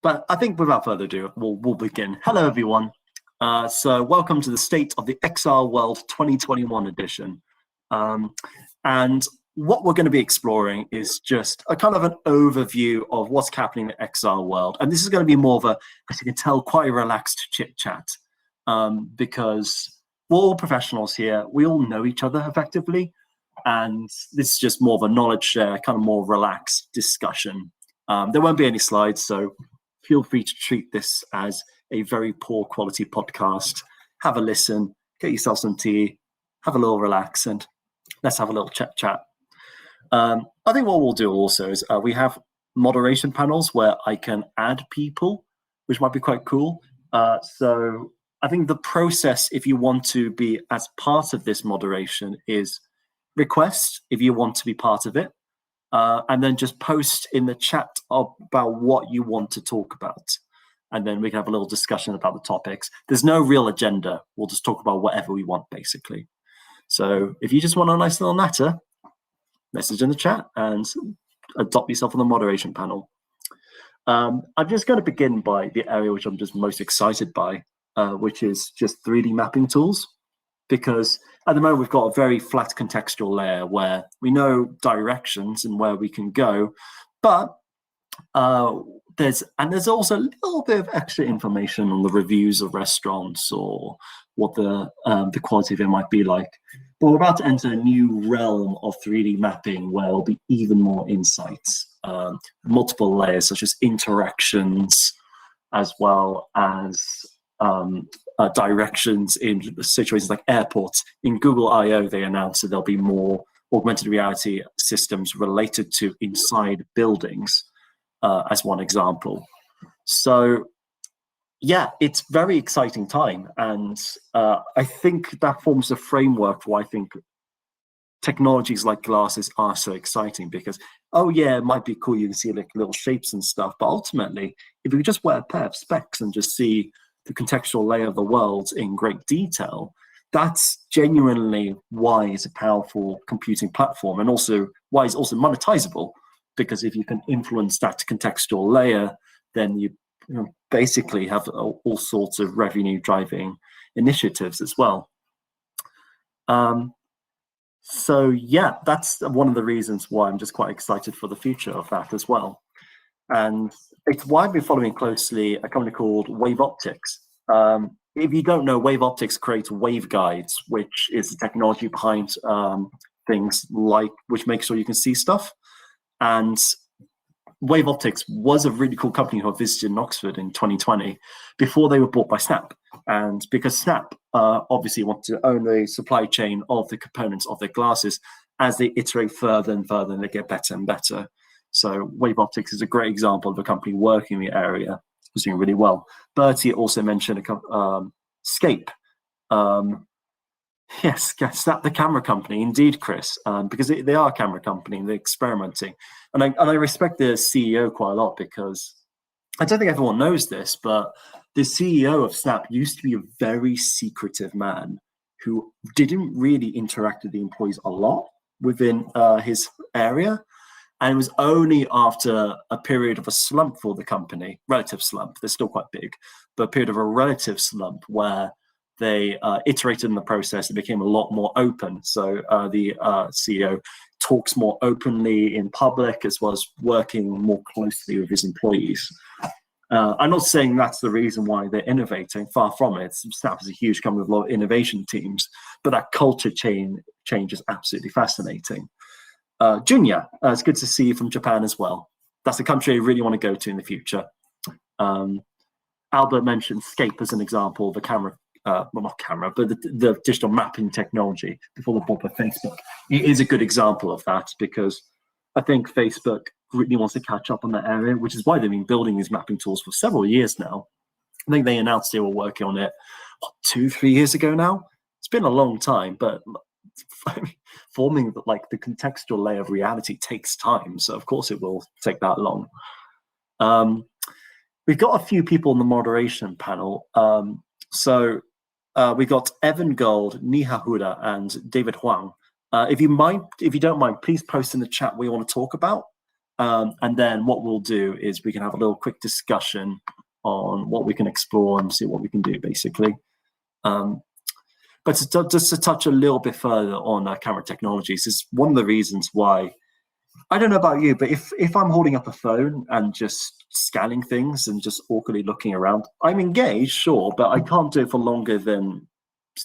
But I think without further ado, we'll begin. Hello, everyone. So welcome to the State of the XR World 2021 edition. And what we're going to be exploring is just a kind of an overview of what's happening in the XR world. And this is going to be more of a, as you can tell, quite a relaxed chit chat because we're all professionals here. We all know each other effectively. And this is just more of a knowledge share, kind of more relaxed discussion. There won't be any slides, so feel free to treat this as a very poor quality podcast. Have a listen, get yourself some tea, have a little relax, and let's have a little chat. I think what we'll do also is we have moderation panels where I can add people, which might be quite cool. So I think the process, if you want to be as part of this moderation, is request if you want to be part of it, and then just post in the chat about what you want to talk about. And then we can have a little discussion about the topics. There's no real agenda. We'll just talk about whatever we want, basically. So if you just want a nice little natter, message in the chat and adopt yourself on the moderation panel. I'm just going to begin by the area which I'm just most excited by, which is just 3D mapping tools. Because at the moment, we've got a very flat contextual layer where we know directions and where we can go, but there's also a little bit of extra information on the reviews of restaurants or what the quality of it might be like. But we're about to enter a new realm of 3D mapping where there'll be even more insights, multiple layers such as interactions, as well as directions in situations like airports. In Google I/O, they announced that there'll be more augmented reality systems related to inside buildings, as one example. So yeah, it's very exciting time. And I think that forms the framework for why I think technologies like glasses are so exciting because, oh yeah, it might be cool. You can see like little shapes and stuff. But ultimately, if you just wear a pair of specs and just see the contextual layer of the world in great detail, that's genuinely why it's a powerful computing platform, and also why it's also monetizable, because if you can influence that contextual layer, then you basically have all sorts of revenue driving initiatives as well. So yeah, that's one of the reasons why I'm just quite excited for the future of that as well. And it's why I've been following closely a company called Wave Optics. If you don't know, Wave Optics creates waveguides, which is the technology behind things like, which makes sure you can see stuff. And Wave Optics was a really cool company who I visited in Oxford in 2020 before they were bought by Snap. And because Snap obviously want to own the supply chain of the components of their glasses, as they iterate further and further and they get better and better. So Wave Optics is a great example of a company working in the area, who's doing really well. Bertie also mentioned Scape. Yes, Snap, the camera company, indeed, Chris, because they are a camera company and they're experimenting. And I respect the CEO quite a lot because I don't think everyone knows this, but the CEO of Snap used to be a very secretive man who didn't really interact with the employees a lot within his area. And it was only after a period of a slump for the company, relative slump, they're still quite big, but a period of a relative slump where they iterated in the process, it became a lot more open. So the CEO talks more openly in public, as well as working more closely with his employees. I'm not saying that's the reason why they're innovating, far from it. Snap is a huge company with a lot of innovation teams, but that culture change is absolutely fascinating. Junya, it's good to see you from Japan as well. That's a country I really want to go to in the future. Albert mentioned Scape as an example of a camera, well, not camera, but the digital mapping technology before the bought by Facebook. It is a good example of that because I think Facebook really wants to catch up on that area, which is why they've been building these mapping tools for several years now. I think they announced they were working on it, what, 2-3 years ago now? It's been a long time, but forming like the contextual layer of reality takes time. So of course it will take that long. We've got a few people in the moderation panel. We got Evan Gold, Niha Huda, and David Huang. If you don't mind, please post in the chat what you want to talk about. And then what we'll do is we can have a little quick discussion on what we can explore and see what we can do, basically. But just to touch a little bit further on camera technologies, is one of the reasons why, I don't know about you, but if I'm holding up a phone and just scanning things and just awkwardly looking around, I'm engaged, sure, but I can't do it for longer than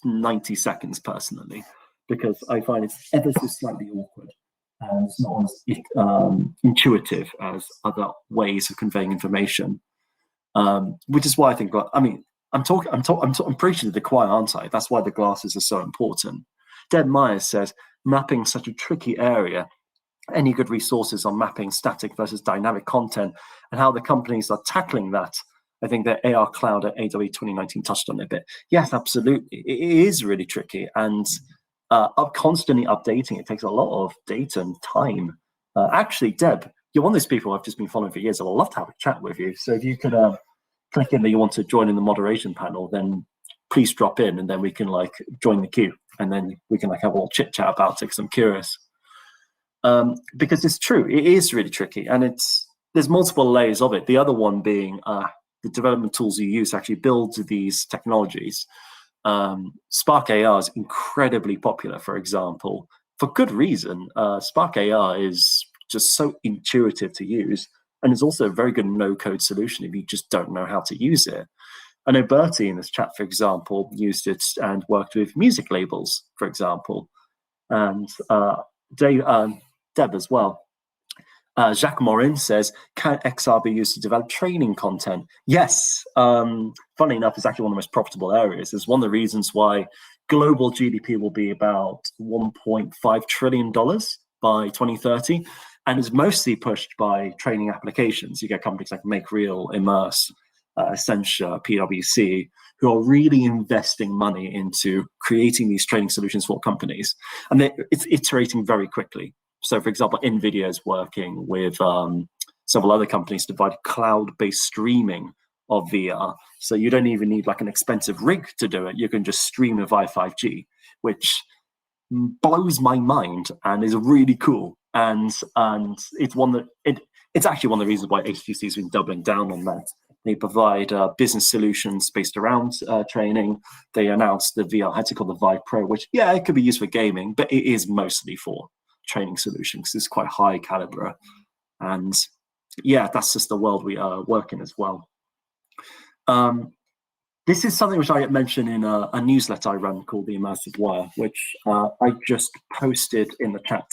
90 seconds personally, because I find it's ever so slightly awkward and it's not as intuitive as other ways of conveying information. Which is why I think, I mean, I'm preaching to the choir, aren't I? That's why the glasses are so important. Deb Myers says, mapping such a tricky area. Any good resources on mapping static versus dynamic content and how the companies are tackling that? I think that AR Cloud at AWE 2019 touched on it a bit. Yes, absolutely. It is really tricky, and constantly updating it takes a lot of data and time. Actually, Deb, you're one of those people I've just been following for years. I'd love to have a chat with you. So if you could click in that you want to join in the moderation panel, then please drop in, and then we can like join the queue, and then we can like have a little chit chat about it, because I'm curious. Because it's true, it is really tricky, and there's multiple layers of it. The other one being the development tools you use to actually build these technologies. Spark AR is incredibly popular, for example, for good reason. Spark AR is just so intuitive to use, and it's also a very good no-code solution if you just don't know how to use it. I know Bertie in this chat, for example, used it and worked with music labels, for example, and Deb as well. Jacques Morin says, can XR be used to develop training content? Yes. Funny enough, it's actually one of the most profitable areas. It's one of the reasons why global GDP will be about $1.5 trillion by 2030, and is mostly pushed by training applications. You get companies like MakeReal, Immersive, Accenture, PwC, who are really investing money into creating these training solutions for companies. And it's iterating very quickly. So, for example, NVIDIA is working with several other companies to provide cloud-based streaming of VR. So you don't even need like an expensive rig to do it. You can just stream it via 5G, which blows my mind and is really cool. And it's it's actually one of the reasons why HTC has been doubling down on that. They provide business solutions based around training. They announced the VR headset called the Vive Pro, which, yeah, it could be used for gaming, but it is mostly for training solutions. It's quite high caliber. And yeah, that's just the world we are working as well. This is something which I mentioned in a newsletter I run called the Immersive Wire, which I just posted in the chat.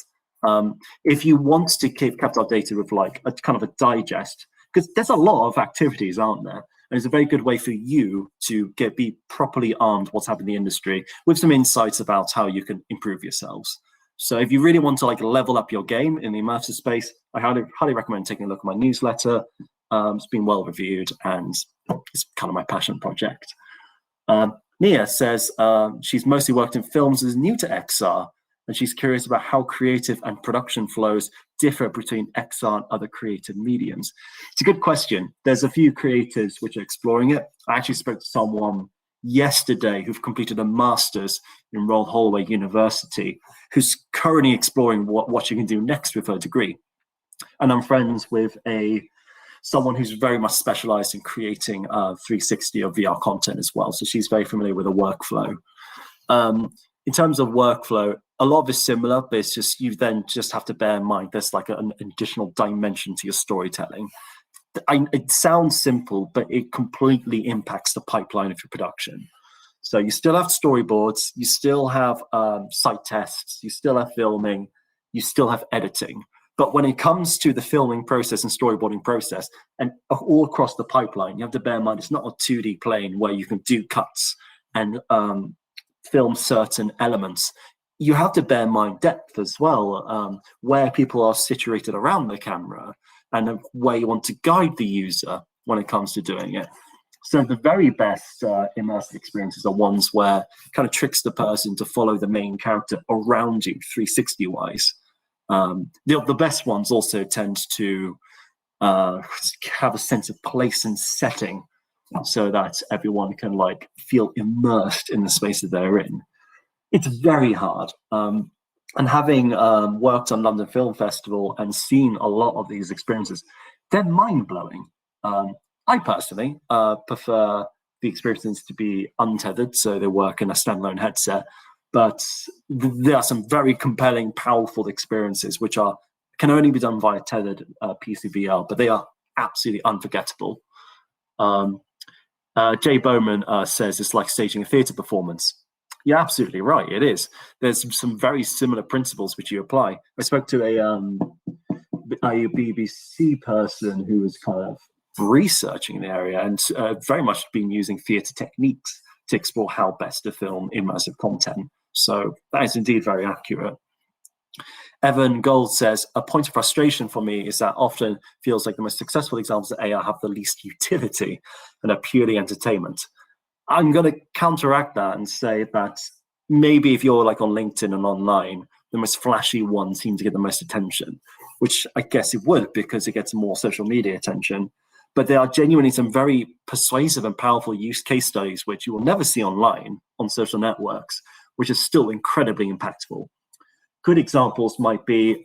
If you want to keep capital data with like a kind of a digest, because there's a lot of activities, aren't there? And it's a very good way for you to be properly armed what's happening in the industry with some insights about how you can improve yourselves. So if you really want to like level up your game in the immersive space, I highly recommend taking a look at my newsletter. It's been well reviewed, and it's kind of my passion project. Nia says she's mostly worked in films, is new to XR, and she's curious about how creative and production flows differ between XR and other creative mediums. It's a good question. There's a few creatives which are exploring it. I actually spoke to someone yesterday who've completed a master's in Royal Holloway University, who's currently exploring what she can do next with her degree. And I'm friends with someone who's very much specialized in creating 360 of VR content as well. So she's very familiar with the workflow. In terms of workflow, a lot of it's similar, but it's just, you then just have to bear in mind there's like an additional dimension to your storytelling. It sounds simple, but it completely impacts the pipeline of your production. So you still have storyboards, you still have site tests, you still have filming, you still have editing. But when it comes to the filming process and storyboarding process, and all across the pipeline, you have to bear in mind it's not a 2D plane where you can do cuts and film certain elements. You have to bear in mind depth as well, where people are situated around the camera, and where you want to guide the user when it comes to doing it. So the very best immersive experiences are ones where it kind of tricks the person to follow the main character around you 360-wise. The best ones also tend to have a sense of place and setting, so that everyone can like feel immersed in the space that they're in. It's very hard. And having worked on London Film Festival and seen a lot of these experiences, they're mind-blowing. I personally prefer the experiences to be untethered, so they work in a standalone headset. But there are some very compelling, powerful experiences which can only be done via tethered PCVR, but they are absolutely unforgettable. Jay Bowman says it's like staging a theatre performance. You're absolutely right. It is. There's some very similar principles which you apply. I spoke to a BBC person who was kind of researching the area and very much been using theatre techniques to explore how best to film immersive content. So that is indeed very accurate. Evan Gold says, a point of frustration for me is that often feels like the most successful examples of AI have the least utility and are purely entertainment. I'm going to counteract that and say that maybe if you're like on LinkedIn and online, the most flashy ones seem to get the most attention, which I guess it would because it gets more social media attention. But there are genuinely some very persuasive and powerful use case studies which you will never see online on social networks, which is still incredibly impactful. Good examples might be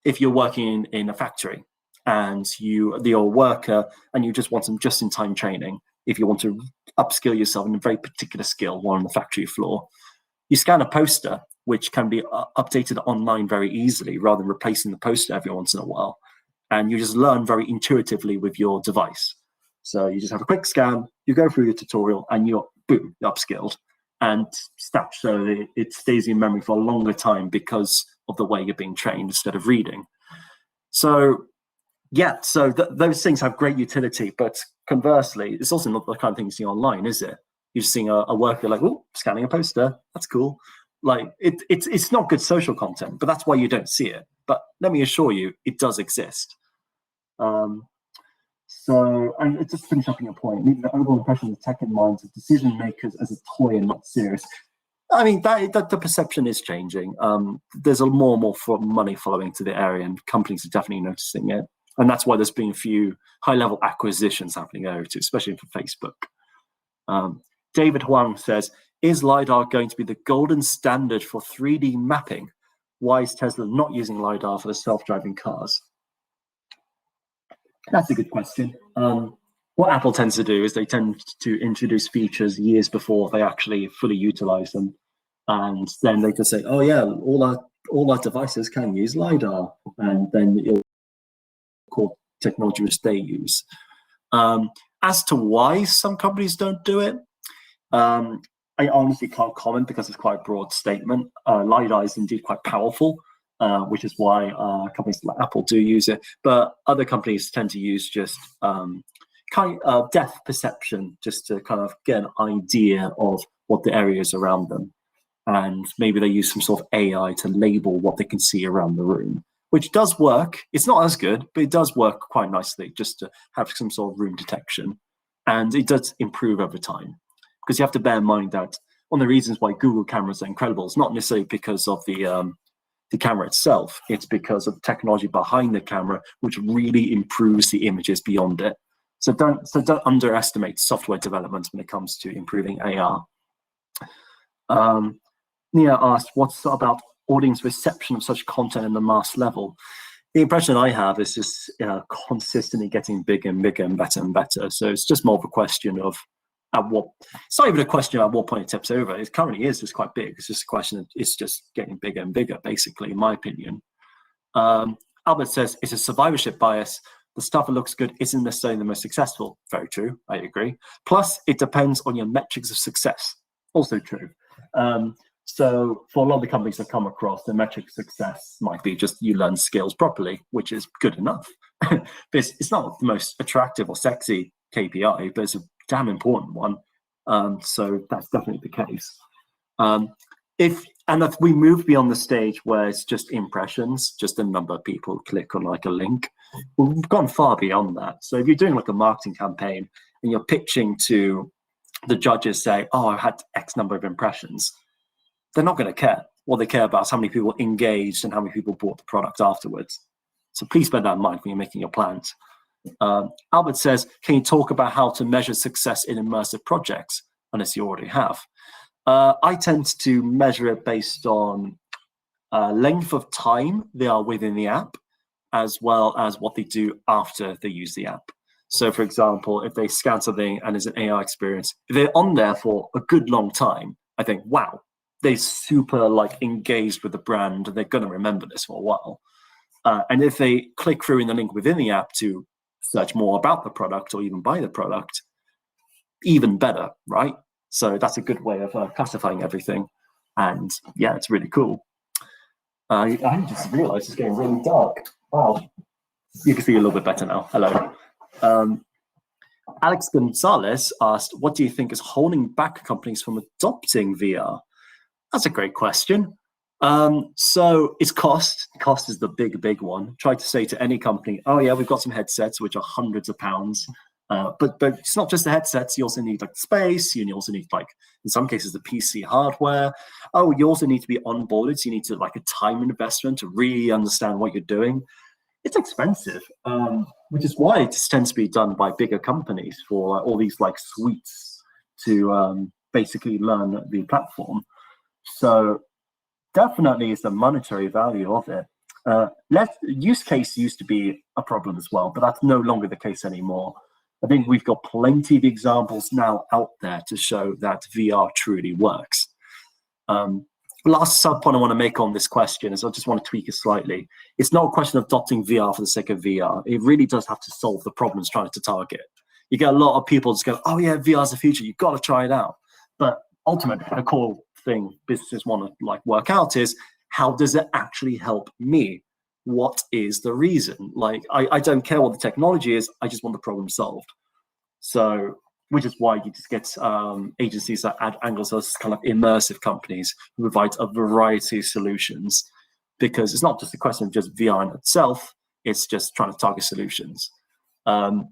if you're working in a factory and you're a worker and you just want some just-in-time training. If you want to upskill yourself in a very particular skill while on the factory floor, you scan a poster, which can be updated online very easily rather than replacing the poster every once in a while. And you just learn very intuitively with your device. So you just have a quick scan, you go through the tutorial, and you're upskilled. And stats so that it stays in memory for a longer time because of the way you're being trained instead of reading. So yeah, so those things have great utility, but conversely, it's also not the kind of thing you see online, is it? You're just seeing a worker like, oh, scanning a poster, that's cool. Like it's not good social content, but that's why you don't see it. But let me assure you, it does exist. So, and just finish up on your point, leaving the overall impression of tech in minds of decision makers as a toy and not serious. I mean, that the perception is changing. There's more and more money flowing to the area, and companies are definitely noticing it. And that's why there's been a few high-level acquisitions happening over too, especially for Facebook. David Huang says, is LiDAR going to be the golden standard for 3D mapping? Why is Tesla not using LiDAR for the self-driving cars? That's a good question. What Apple tends to do is they tend to introduce features years before they actually fully utilize them. And then they can say, oh yeah, all our devices can use LiDAR. And then it'll call technology which they use. As to why some companies don't do it, I honestly can't comment because it's quite a broad statement. LiDAR is indeed quite powerful, which is why companies like Apple do use it. But other companies tend to use just kind of depth perception, just to kind of get an idea of what the area is around them. And maybe they use some sort of AI to label what they can see around the room, which does work. It's not as good, but it does work quite nicely just to have some sort of room detection. And it does improve over time. Because you have to bear in mind that one of the reasons why Google cameras are incredible is not necessarily because of the camera itself. It's because of the technology behind the camera, which really improves the images beyond it. So don't underestimate software development when it comes to improving AR. Nia asked, what's about audience reception of such content in the mass level? The impression I have is just consistently getting bigger and bigger and better. So it's just more of a question of it's not even a question at what point it tips over. It currently is just quite big. It's just a question of it's just getting bigger and bigger, basically, in my opinion. Albert says it's a survivorship bias. The stuff that looks good isn't necessarily the most successful. Very true, I agree. Plus, it depends on your metrics of success. Also true. So for a lot of the companies I've come across, the metric of success might be just you learn skills properly, which is good enough. But it's not the most attractive or sexy KPI, but it's a damn important one. So that's definitely the case. If we move beyond the stage where it's just impressions, just a number of people click on like a link, we've gone far beyond that. So if you're doing like a marketing campaign and you're pitching to the judges, say, oh, I had X number of impressions, they're not going to care. What they care about is how many people engaged and how many people bought the product afterwards. So please bear that in mind when you're making your plans. Albert says, can you talk about how to measure success in immersive projects, unless you already have? I tend to measure it based on length of time they are within the app, as well as what they do after they use the app. So for example, if they scan something and there's an AI experience, if they're on there for a good long time, I think, wow, they're super like engaged with the brand and they're going to remember this for a while. And if they click through in the link within the app to search more about the product or even buy the product, even better, right? So that's a good way of classifying everything. And yeah, it's really cool. I just realized it's getting really dark. Wow. You can see a little bit better now. Hello. Alex Gonzalez asked, what do you think is holding back companies from adopting VR? That's a great question. So it's cost. Cost is the big one. Try to say to any company, oh yeah, we've got some headsets which are hundreds of pounds. But it's not just the headsets. You also need like space. You also need like, in some cases, the PC hardware. Oh, you also need to be onboarded. So you need to like a time investment to really understand what you're doing. It's expensive, which is why it tends to be done by bigger companies for all these like suites to basically learn the platform. So definitely is the monetary value of it. Use case used to be a problem as well, but that's no longer the case anymore. I think we've got plenty of examples now out there to show that VR truly works. Last sub point I want to make on this question is I just want to tweak it slightly. It's not a question of adopting VR for the sake of VR. It really does have to solve the problems trying to target. You get a lot of people just go, oh yeah, VR is the future. You've got to try it out. But ultimately, the core thing businesses want to like work out is, how does it actually help me? What is the reason? Like, I don't care what the technology is. I just want the problem solved. So, which is why you just get agencies that add angles as kind of immersive companies who provide a variety of solutions, because it's not just a question of just VR in itself, it's just trying to target solutions. There's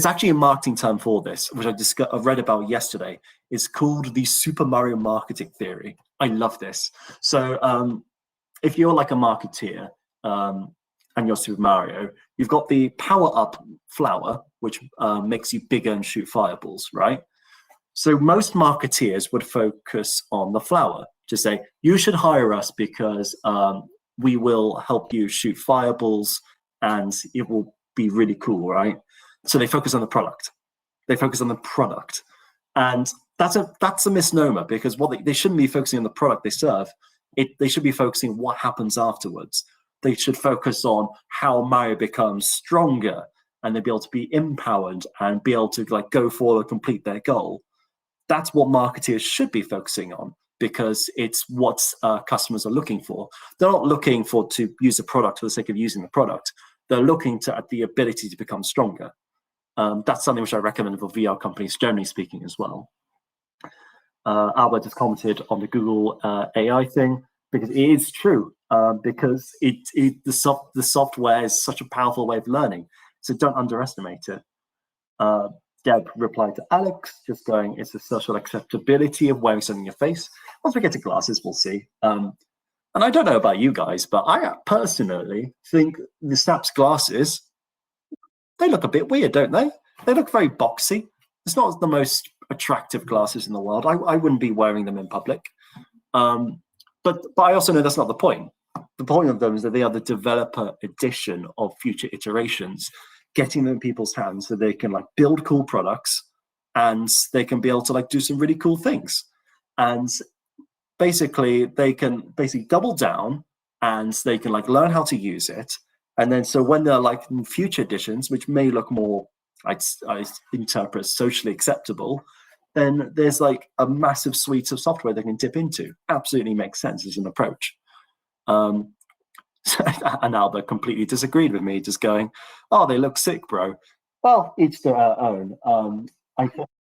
actually a marketing term for this, which I read about yesterday. It's called the Super Mario marketing theory. I love this. So if you're like a marketeer, and you're Super Mario, you've got the power-up flower, which makes you bigger and shoot fireballs, right? So most marketeers would focus on the flower, to say, you should hire us because we will help you shoot fireballs and it will be really cool, right? So they focus on the product. They focus on the product. And that's a misnomer, because what they shouldn't be focusing on the product they serve. They should be focusing on what happens afterwards. They should focus on how Mario becomes stronger and they'll be able to be empowered and be able to like go forward and complete their goal. That's what marketeers should be focusing on, because it's what customers are looking for. They're not looking to use the product for the sake of using the product. They're looking at the ability to become stronger. That's something which I recommend for VR companies, generally speaking, as well. Albert has commented on the Google AI thing, because it is true, because the software is such a powerful way of learning. So don't underestimate it. Deb replied to Alex, just going, it's the social acceptability of wearing something in your face. Once we get to glasses, we'll see. And I don't know about you guys, but I personally think the Snaps glasses, they look a bit weird, don't they? They look very boxy. It's not the most attractive glasses in the world. I wouldn't be wearing them in public. But I also know that's not the point. The point of them is that they are the developer edition of future iterations, getting them in people's hands so they can like build cool products and they can be able to like do some really cool things. And basically they can double down and they can like learn how to use it. And then so when they're like in future editions, which may look more, I interpret socially acceptable, then there's like a massive suite of software they can dip into. Absolutely makes sense as an approach. And Albert completely disagreed with me, just going, oh, they look sick, bro. Well, each their own.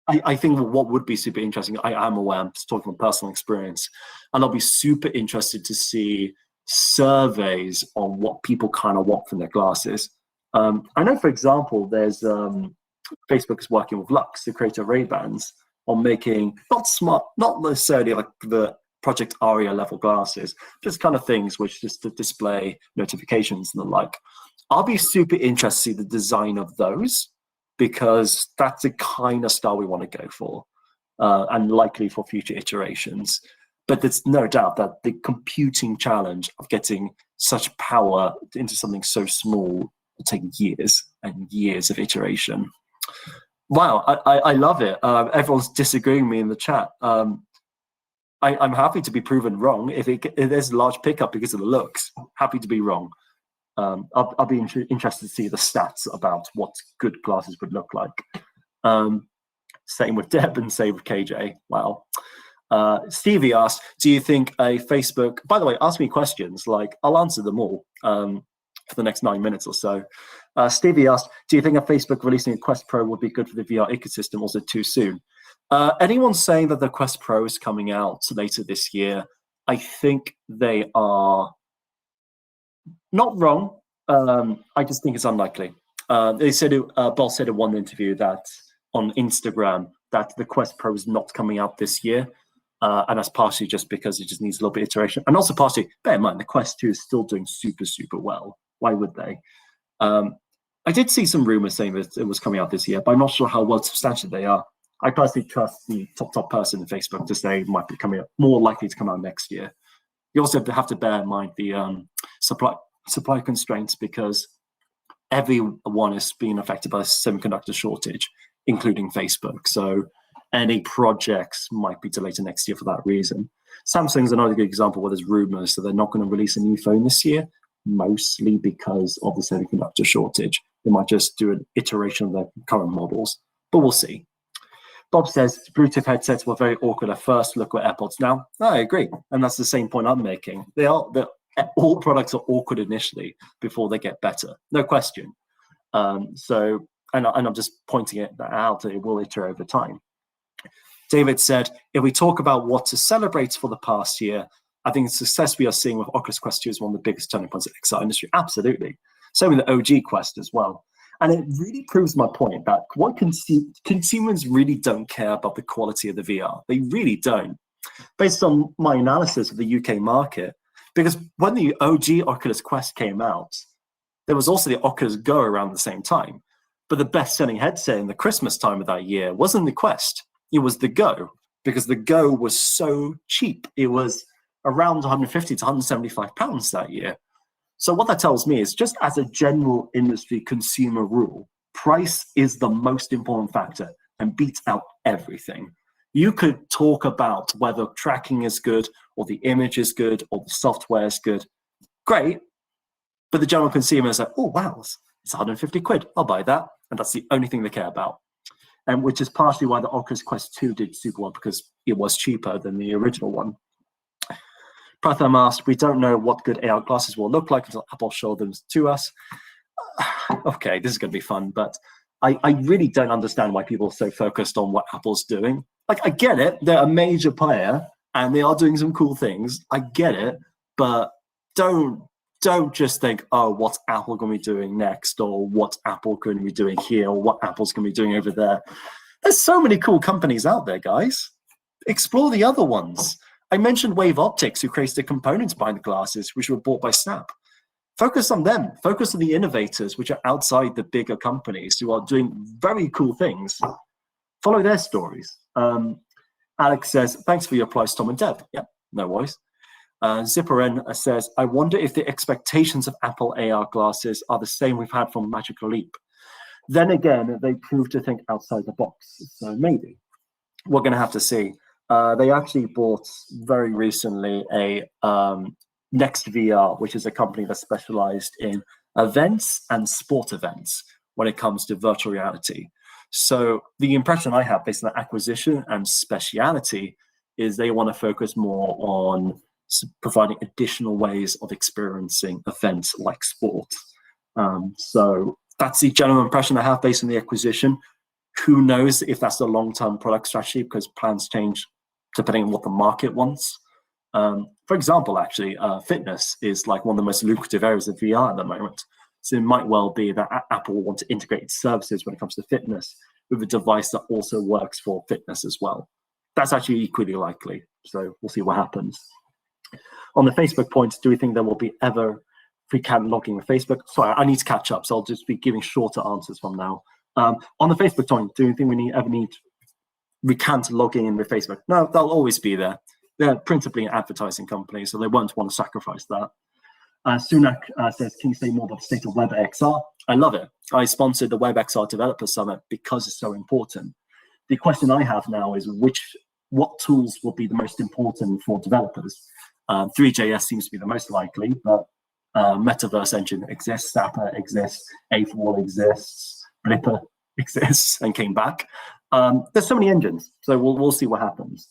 I think what would be super interesting, I am aware, I'm just talking from personal experience, and I'll be super interested to see surveys on what people kind of want from their glasses. I know, for example, there's Facebook is working with Lux, the creator of Ray-Bans, on making not necessarily like the Project Aria level glasses, just kind of things which just to display notifications and the like. I'll be super interested to see the design of those, because that's the kind of style we want to go for, and likely for future iterations. But there's no doubt that the computing challenge of getting such power into something so small will take years and years of iteration. Wow, I love it. Everyone's disagreeing with me in the chat. I'm happy to be proven wrong. If there's a large pickup because of the looks, happy to be wrong. I'll be interested to see the stats about what good glasses would look like. Same with Deb and same with KJ. Wow. Stevie asked, do you think a Facebook, by the way, ask me questions, like I'll answer them all for the next 9 minutes or so. Stevie asked, do you think a Facebook releasing a Quest Pro would be good for the VR ecosystem, or is it too soon? Anyone saying that the Quest Pro is coming out later this year, I think they are not wrong. I just think it's unlikely. They said, Boll said in one interview that on Instagram that the Quest Pro is not coming out this year. And that's partially just because it just needs a little bit of iteration. And also partially, bear in mind, the Quest 2 is still doing super, super well. Why would they? I did see some rumors saying that it was coming out this year, but I'm not sure how well substantial they are. I personally trust the top person in Facebook to say it might be coming up, more likely to come out next year. You also have to bear in mind the supply constraints, because everyone is being affected by the semiconductor shortage, including Facebook. So any projects might be delayed to next year for that reason. Samsung's another good example where there's rumors that they're not going to release a new phone this year, mostly because of the semiconductor shortage. They might just do an iteration of their current models, but we'll see. Bob says Bluetooth headsets were very awkward at first. Look at AirPods now. I agree, and that's the same point I'm making. All products are awkward initially before they get better, no question. And I'm just pointing it out that it will iterate over time. David said, if we talk about what to celebrate for the past year, I think the success we are seeing with Oculus Quest 2 is one of the biggest turning points in the XR industry. Absolutely. Same with the OG Quest as well. And it really proves my point that what consumers really don't care about the quality of the VR. They really don't. Based on my analysis of the UK market, because when the OG Oculus Quest came out, there was also the Oculus Go around the same time. But the best-selling headset in the Christmas time of that year wasn't the Quest. It was the Go, because the Go was so cheap. It was around 150 to 175 pounds that year. So what that tells me is, just as a general industry consumer rule, price is the most important factor and beats out everything. You could talk about whether tracking is good, or the image is good, or the software is good. Great. But the general consumer is like, oh, wow, it's 150 quid. I'll buy that. And that's the only thing they care about. And which is partially why the Oculus Quest 2 did super well, because it was cheaper than the original one. Pratham asked, we don't know what good AR glasses will look like until Apple show them to us. Okay, this is going to be fun, but I really don't understand why people are so focused on what Apple's doing. Like, I get it, they're a major player and they are doing some cool things. I get it, but don't just think, oh, what's Apple going to be doing next, or what's Apple going to be doing here, or what Apple's going to be doing over there. There's so many cool companies out there, guys. Explore the other ones. I mentioned Wave Optics, who creates the components behind the glasses, which were bought by Snap. Focus on them. Focus on the innovators, which are outside the bigger companies who are doing very cool things. Follow their stories. Alex says, thanks for your price, Tom and Deb. Yeah, no worries. Zipperin says, I wonder if the expectations of Apple AR glasses are the same we've had from Magic Leap. Then again, they prove to think outside the box. So maybe. We're going to have to see. They actually bought very recently a Next VR, which is a company that specialized in events and sport events when it comes to virtual reality. So the impression I have based on acquisition and speciality is they want to focus more on providing additional ways of experiencing events like sport. So that's the general impression I have based on the acquisition. Who knows if that's the long-term product strategy, because plans change depending on what the market wants. For example, actually, fitness is like one of the most lucrative areas of VR at the moment. So it might well be that Apple will want to integrate its services when it comes to fitness with a device that also works for fitness as well. That's actually equally likely. So we'll see what happens. On the Facebook point, do we think there will be ever free cataloging with Facebook? Sorry, I need to catch up, so I'll just be giving shorter answers from now. On the Facebook point, do you think we ever need recant logging in with Facebook? No, they'll always be there. they're principally an advertising company, so they won't want to sacrifice that. Sunak says, can you say more about the state of WebXR? I love it. I sponsored the WebXR Developer Summit because it's so important. The question I have now is what tools will be the most important for developers? 3JS seems to be the most likely, but Metaverse Engine exists, Zapper exists, A4 exists, Blipper exists and came back. There's so many engines, so we'll see what happens.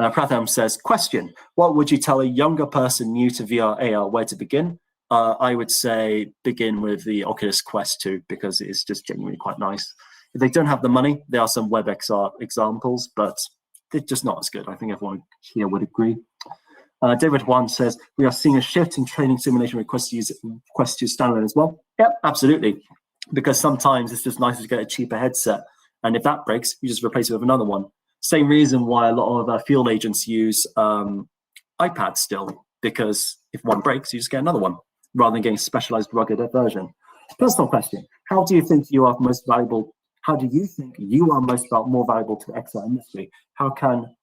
Pratham says, question, what would you tell a younger person new to VR AR where to begin? I would say begin with the Oculus Quest 2 because it's just genuinely quite nice. If they don't have the money, there are some WebXR examples, but they're just not as good. I think everyone here would agree. David Wan says, we are seeing a shift in training simulation with Quest 2 standalone as well. Yep, absolutely. Because sometimes it's just nicer to get a cheaper headset. And if that breaks, you just replace it with another one. Same reason why a lot of field agents use iPads still, because if one breaks, you just get another one, rather than getting a specialized rugged version. Personal question, how do you think you are most valuable? How do you think you are more valuable to the XR industry? How can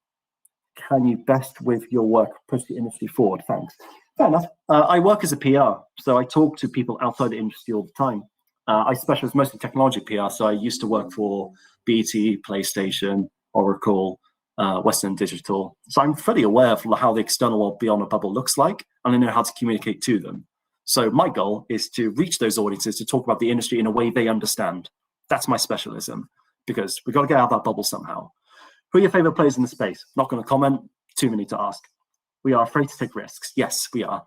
you best with your work push the industry forward? Thanks. Fair enough. I work as a PR, so I talk to people outside the industry all the time. I specialize mostly in technology PR, so I used to work for BT, PlayStation, Oracle, Western Digital. So I'm fully aware of how the external world beyond a bubble looks like, and I know how to communicate to them. So my goal is to reach those audiences to talk about the industry in a way they understand. That's my specialism, because we've got to get out of that bubble somehow. Who are your favorite players in the space? Not going to comment, too many to ask. We are afraid to take risks. Yes, we are.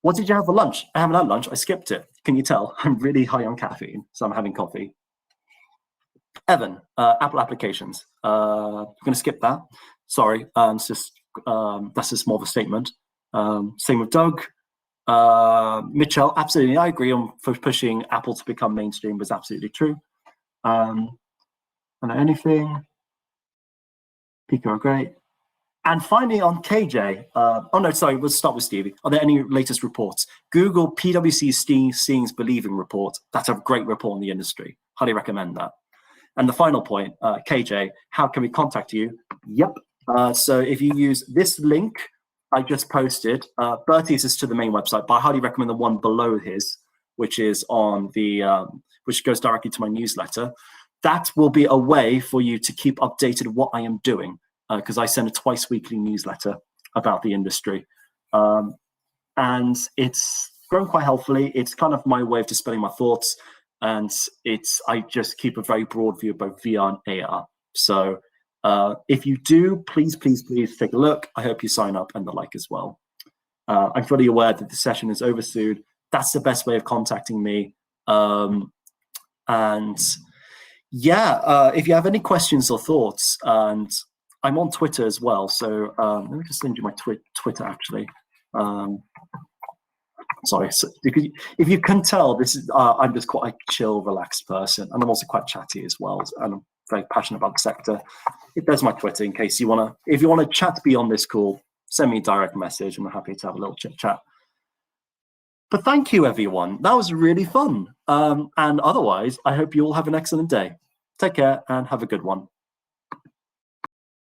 What did you have for lunch? I haven't had lunch, I skipped it. Can you tell? I'm really high on caffeine, so I'm having coffee. Evan, Apple applications. I'm going to skip that. Sorry, it's just that's just more of a statement. Same with Doug. Mitchell, absolutely, I agree on pushing Apple to become mainstream was absolutely true. And anything, Pico are great. And finally on KJ, oh no, sorry, we'll start with Stevie. Are there any latest reports? Google PwC Seeing is Believing report. That's a great report on the industry. Highly recommend that. And the final point, KJ, how can we contact you? Yep. So if you use this link I just posted, Bertie's is to the main website, but I highly recommend the one below his, which is on the, which goes directly to my newsletter. That will be a way for you to keep updated what I am doing, because I send a twice weekly newsletter about the industry. And it's grown quite healthily. It's kind of my way of dispelling my thoughts. And I just keep a very broad view of both VR and AR. So if you do, please take a look. I hope you sign up and the like as well. I'm fully aware that the session is over soon. That's the best way of contacting me. And yeah, if you have any questions or thoughts, and I'm on Twitter as well. So let me just send you my Twitter actually. Sorry, so if you can tell, this is I'm just quite a chill, relaxed person, and I'm also quite chatty as well, and I'm very passionate about the sector. There's my Twitter in case you wanna, if you wanna chat beyond this call, send me a direct message, and I'm happy to have a little chit chat. But thank you, everyone. That was really fun. And otherwise, I hope you all have an excellent day. Take care and have a good one.